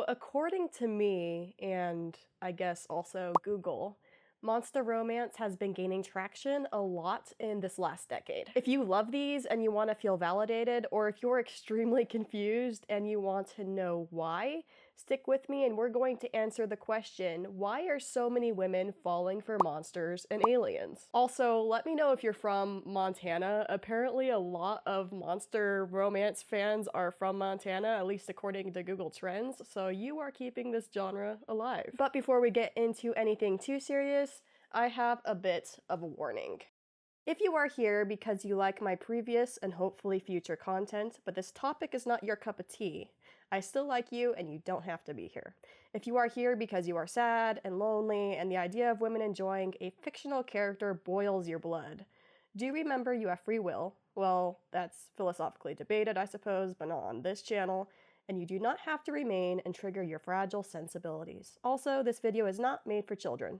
So, according to me, and I guess also Google, monster romance has been gaining traction a lot in this last decade. If you love these and you want to feel validated, or if you're extremely confused and you want to know why, stick with me and we're going to answer the question, why are so many women falling for monsters and aliens? Also, let me know if you're from Montana. Apparently a lot of monster romance fans are from Montana, at least according to Google Trends, so you are keeping this genre alive. But before we get into anything too serious, I have a bit of a warning. If you are here because you like my previous and hopefully future content, but this topic is not your cup of tea, I still like you and you don't have to be here. If you are here because you are sad and lonely and the idea of women enjoying a fictional character boils your blood, do remember you have free will. Well, that's philosophically debated, I suppose, but not on this channel, and you do not have to remain and trigger your fragile sensibilities. Also, this video is not made for children.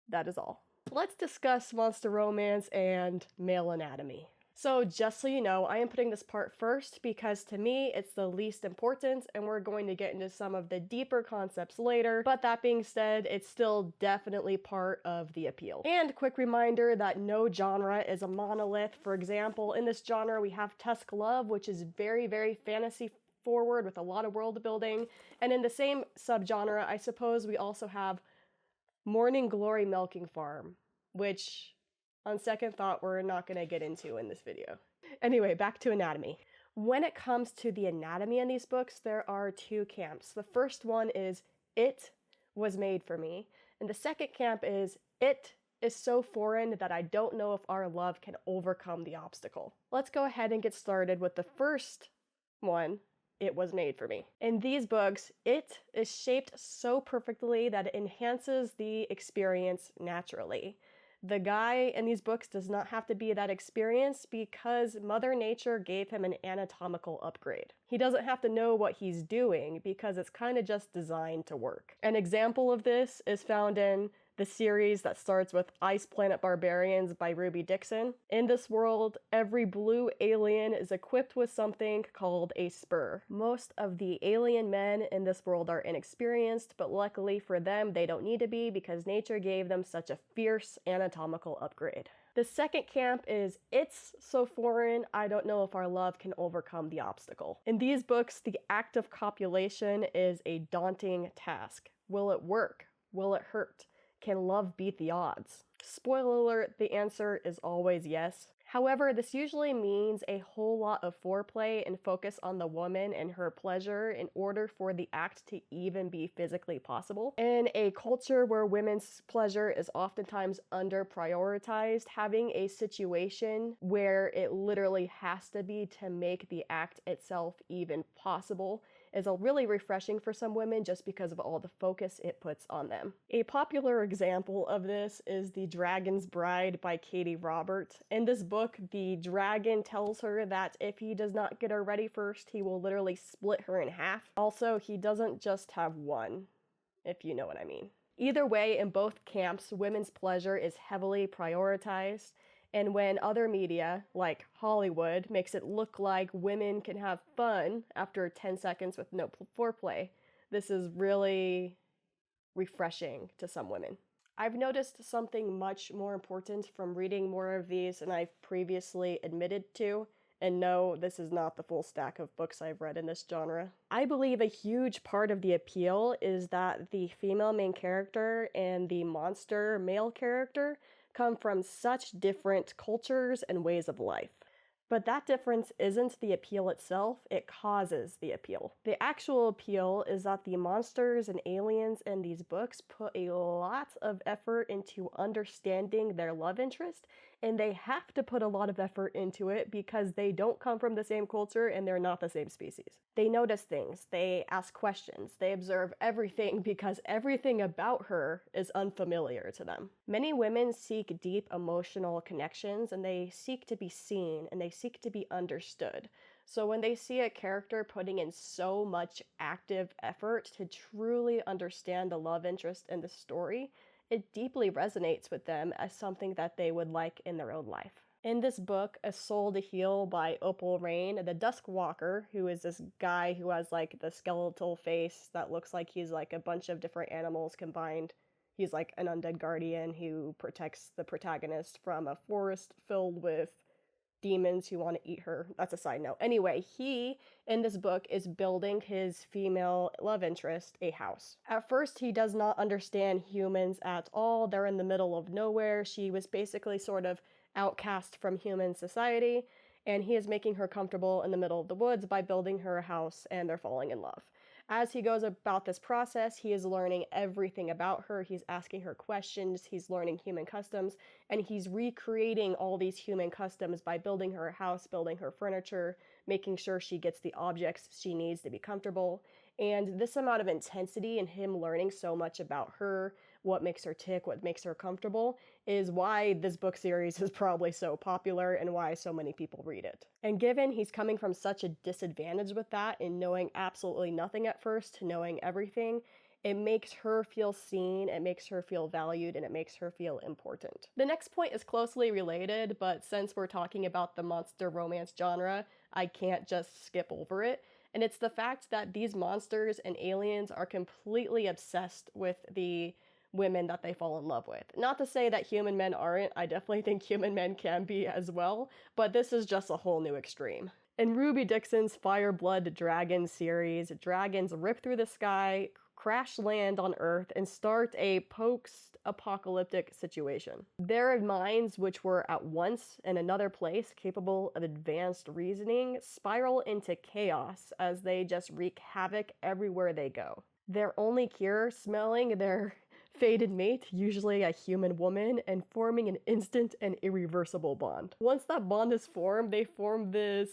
That is all. Let's discuss monster romance and male anatomy. So just so you know, I am putting this part first because to me it's the least important and we're going to get into some of the deeper concepts later, but that being said, it's still definitely part of the appeal. And quick reminder that no genre is a monolith. For example, in this genre we have Tusk love, which is very, very fantasy forward with a lot of world building, and in the same subgenre, I suppose we also have Morning Glory Milking Farm, which on second thought we're not going to get into in this video. Anyway, back to anatomy. When it comes to the anatomy in these books, there are two camps. The first one is it was made for me, and the second camp is it is so foreign that I don't know if our love can overcome the obstacle. Let's go ahead and get started with the first one. It was made for me. In these books, it is shaped so perfectly that it enhances the experience naturally. The guy in these books does not have to be that experienced because Mother Nature gave him an anatomical upgrade. He doesn't have to know what he's doing because it's kind of just designed to work. An example of this is found in the series that starts with Ice Planet Barbarians by Ruby Dixon. In this world, every blue alien is equipped with something called a spur. Most of the alien men in this world are inexperienced, but luckily for them, they don't need to be because nature gave them such a fierce anatomical upgrade. The second camp is, it's so foreign, I don't know if our love can overcome the obstacle. In these books, the act of copulation is a daunting task. Will it work? Will it hurt? Can love beat the odds? Spoiler alert, the answer is always yes. However, this usually means a whole lot of foreplay and focus on the woman and her pleasure in order for the act to even be physically possible. In a culture where women's pleasure is oftentimes under-prioritized, having a situation where it literally has to be to make the act itself even possible is really refreshing for some women just because of all the focus it puts on them. A popular example of this is The Dragon's Bride by Katee Robert. In this book, the dragon tells her that if he does not get her ready first, he will literally split her in half. Also, he doesn't just have one, if you know what I mean. Either way, in both camps, women's pleasure is heavily prioritized. And when other media, like Hollywood, makes it look like women can have fun after 10 seconds with no foreplay, this is really refreshing to some women. I've noticed something much more important from reading more of these than I've previously admitted to, and no, this is not the full stack of books I've read in this genre. I believe a huge part of the appeal is that the female main character and the monster male character come from such different cultures and ways of life. But that difference isn't the appeal itself, it causes the appeal. The actual appeal is that the monsters and aliens in these books put a lot of effort into understanding their love interest, and they have to put a lot of effort into it because they don't come from the same culture and they're not the same species. They notice things, they ask questions, they observe everything because everything about her is unfamiliar to them. Many women seek deep emotional connections and they seek to be seen and they seek to be understood. So when they see a character putting in so much active effort to truly understand the love interest in the story, it deeply resonates with them as something that they would like in their own life. In this book, A Soul to Heal by Opal Reyne, the Dusk Walker, who is this guy who has like the skeletal face that looks like he's like a bunch of different animals combined. He's like an undead guardian who protects the protagonist from a forest filled with demons who want to eat her. That's a side note. Anyway, he, in this book, is building his female love interest a house. At first, he does not understand humans at all. They're in the middle of nowhere. She was basically sort of outcast from human society, and he is making her comfortable in the middle of the woods by building her a house, and they're falling in love. As he goes about this process, he is learning everything about her. He's asking her questions, he's learning human customs, and he's recreating all these human customs by building her a house, building her furniture, making sure she gets the objects she needs to be comfortable. And this amount of intensity and him learning so much about her, what makes her tick, what makes her comfortable, is why this book series is probably so popular and why so many people read it. And given he's coming from such a disadvantage with that and knowing absolutely nothing at first to knowing everything, it makes her feel seen, it makes her feel valued, and it makes her feel important. The next point is closely related, but since we're talking about the monster romance genre, I can't just skip over it. And it's the fact that these monsters and aliens are completely obsessed with the women that they fall in love with. Not to say that human men aren't, I definitely think human men can be as well, but this is just a whole new extreme. In Ruby Dixon's Fireblood Dragon series, dragons rip through the sky, crash land on Earth, and start a post-apocalyptic situation. Their minds, which were at once in another place capable of advanced reasoning, spiral into chaos as they just wreak havoc everywhere they go. Their only cure, smelling their fated mate, usually a human woman, and forming an instant and irreversible bond. Once that bond is formed, they form this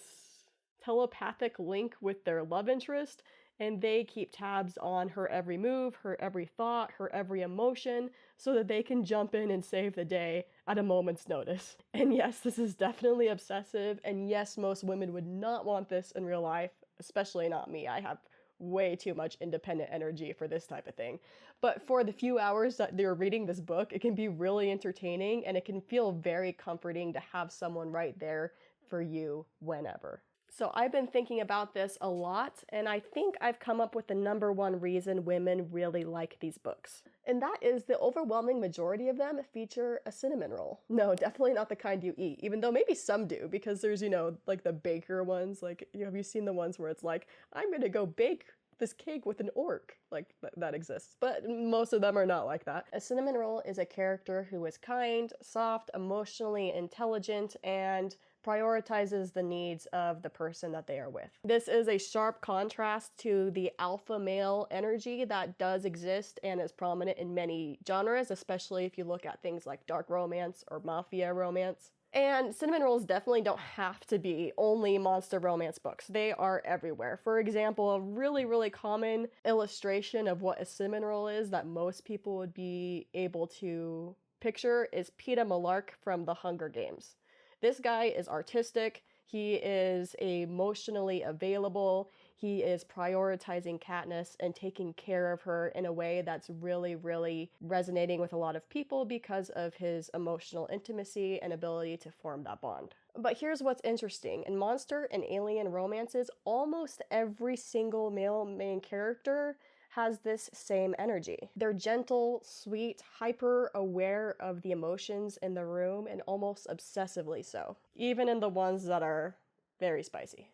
telepathic link with their love interest, and they keep tabs on her every move, her every thought, her every emotion, so that they can jump in and save the day at a moment's notice. And yes, this is definitely obsessive, and yes, most women would not want this in real life, especially not me. I have way too much independent energy for this type of thing. But for the few hours that they're reading this book, it can be really entertaining and it can feel very comforting to have someone right there for you whenever. So I've been thinking about this a lot, and I think I've come up with the number one reason women really like these books. And that is the overwhelming majority of them feature a cinnamon roll. No, definitely not the kind you eat, even though maybe some do, because there's, like the baker ones, like, have you seen the ones where it's like, I'm gonna go bake this cake with an orc? Like, that exists. But most of them are not like that. A cinnamon roll is a character who is kind, soft, emotionally intelligent, and prioritizes the needs of the person that they are with. This is a sharp contrast to the alpha male energy that does exist and is prominent in many genres, especially if you look at things like dark romance or mafia romance. And cinnamon rolls definitely don't have to be only monster romance books. They are everywhere. For example, a really, really common illustration of what a cinnamon roll is that most people would be able to picture is Peeta Mellark from The Hunger Games. This guy is artistic, he is emotionally available, he is prioritizing Katniss and taking care of her in a way that's really, really resonating with a lot of people because of his emotional intimacy and ability to form that bond. But here's what's interesting. In monster and alien romances, almost every single male main character has this same energy. They're gentle, sweet, hyper-aware of the emotions in the room, and almost obsessively so, even in the ones that are very spicy.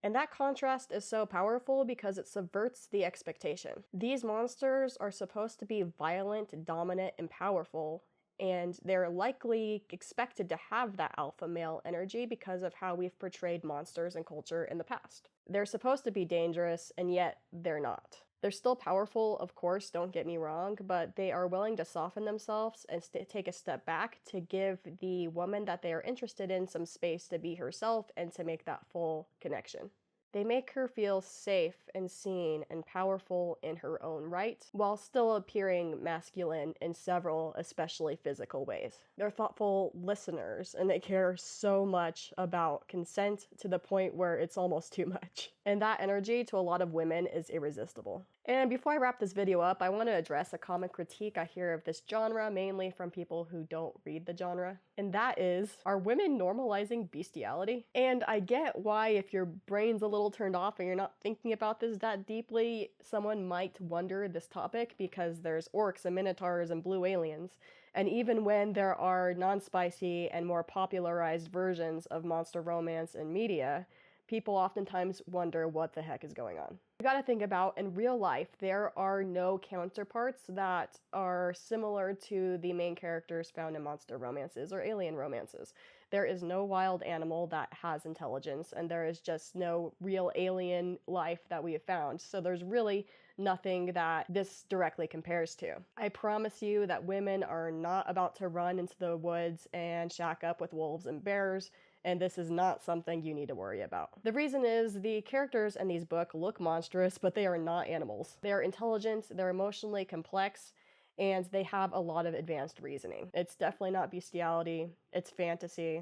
And that contrast is so powerful because it subverts the expectation. These monsters are supposed to be violent, dominant, and powerful, and they're likely expected to have that alpha male energy because of how we've portrayed monsters in culture in the past. They're supposed to be dangerous, and yet they're not. They're still powerful, of course, don't get me wrong, but they are willing to soften themselves and take a step back to give the woman that they are interested in some space to be herself and to make that full connection. They make her feel safe and seen and powerful in her own right, while still appearing masculine in several, especially physical ways. They're thoughtful listeners, and they care so much about consent to the point where it's almost too much. And that energy to a lot of women is irresistible. And before I wrap this video up, I want to address a common critique I hear of this genre, mainly from people who don't read the genre. And that is, are women normalizing bestiality? And I get why, if your brain's a little turned off and you're not thinking about this that deeply, someone might wonder this topic, because there's orcs and minotaurs and blue aliens. And even when there are non-spicy and more popularized versions of monster romance in media, people oftentimes wonder what the heck is going on. You gotta think about, in real life, there are no counterparts that are similar to the main characters found in monster romances or alien romances. There is no wild animal that has intelligence, and there is just no real alien life that we have found. So there's really nothing that this directly compares to. I promise you that women are not about to run into the woods and shack up with wolves and bears, and this is not something you need to worry about. The reason is, the characters in these books look monstrous, but they are not animals. They are intelligent, they're emotionally complex, and they have a lot of advanced reasoning. It's definitely not bestiality, it's fantasy.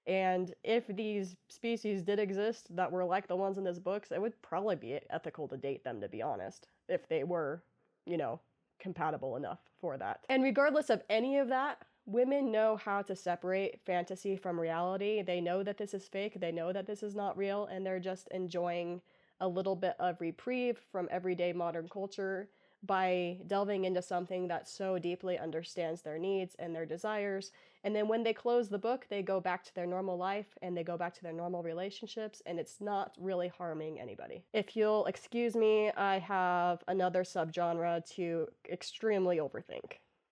And if these species did exist that were like the ones in these books, it would probably be ethical to date them, to be honest, if they were, compatible enough for that. And regardless of any of that, women know how to separate fantasy from reality. They know that this is fake, they know that this is not real, and they're just enjoying a little bit of reprieve from everyday modern culture by delving into something that so deeply understands their needs and their desires. And then when they close the book, they go back to their normal life and they go back to their normal relationships, and it's not really harming anybody. If you'll excuse me, I have another subgenre to extremely overthink.